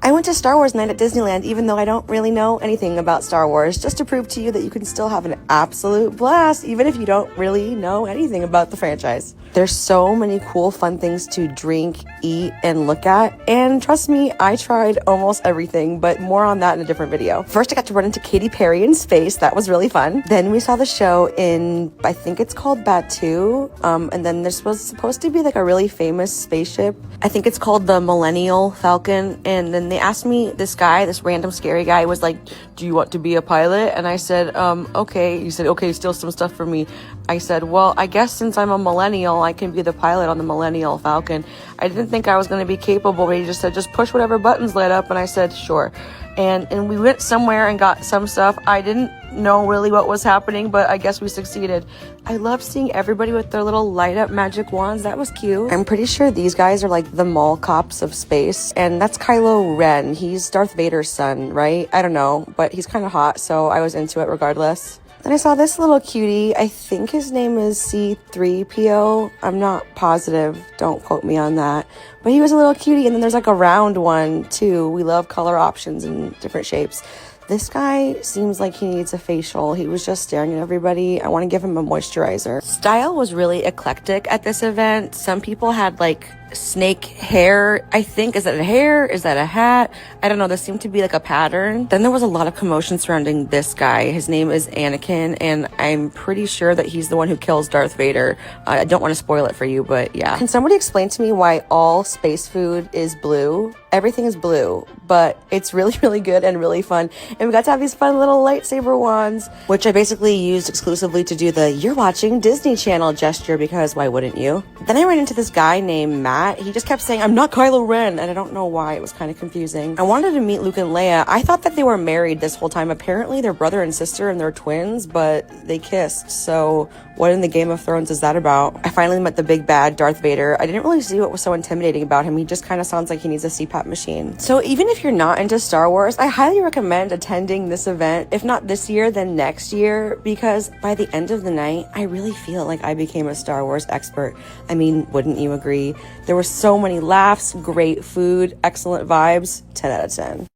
I went to Star Wars Night at Disneyland even though I don't really know anything about Star Wars, just to prove to you that you can still have an absolute blast even if you don't really know anything about the franchise. There's so many cool, fun things to drink, eat, and look at, and trust me, I tried almost everything, but more on that in a different video. First, I got to run into Katy Perry in space. That was really fun. Then we saw the show in, I think it's called Batu, and then this was supposed to be like a really famous spaceship. I think it's called the Millennial Falcon, and then they asked me, this random scary guy was like, do you want to be a pilot? And I said, okay. He said, okay, steal some stuff from me. I said, well, I guess since I'm a millennial, I can be the pilot on the Millennial Falcon. I didn't think I was going to be capable, but he just said, just push whatever buttons lit up. And I said, sure. And we went somewhere and got some stuff. I didn't know really what was happening, but I guess we succeeded. I love seeing everybody with their little light up magic wands. That was cute. I'm pretty sure these guys are like the mall cops of space, and that's Kylo Ren. He's Darth Vader's son, right? I don't know, but he's kind of hot, so I was into it regardless. Then I saw this little cutie. I think his name is C3PO. I'm not positive. Don't quote me on that. But he was a little cutie. And then there's like a round one too. We love color options and different shapes. This guy seems like he needs a facial. He was just staring at everybody. I want to give him a moisturizer. Style was really eclectic at this event. Some people had like snake hair, I think. Is that a hair? Is that a hat? I don't know. There seemed to be like a pattern. Then there was a lot of commotion surrounding this guy. His name is Anakin, and I'm pretty sure that he's the one who kills Darth Vader. I don't want to spoil it for you, but yeah. Can somebody explain to me why all space food is blue? Everything is blue, but it's really, really good and really fun. And we got to have these fun little lightsaber wands, which I basically used exclusively to do the "you're watching Disney Channel" gesture, because why wouldn't you? Then I ran into this guy named Matt. He just kept saying, I'm not Kylo Ren, and I don't know why. It was kind of confusing. I wanted to meet Luke and Leia. I thought that they were married this whole time. Apparently they're brother and sister and they're twins, but they kissed. So what in the Game of Thrones is that about? I finally met the big bad Darth Vader. I didn't really see what was so intimidating about him. He just kind of sounds like he needs a CPAP machine. So even if you're not into Star Wars, I highly recommend attending this event. If not this year, then next year, because by the end of the night, I really feel like I became a Star Wars expert. I mean, wouldn't you agree? There were so many laughs, great food, excellent vibes, 10 out of 10.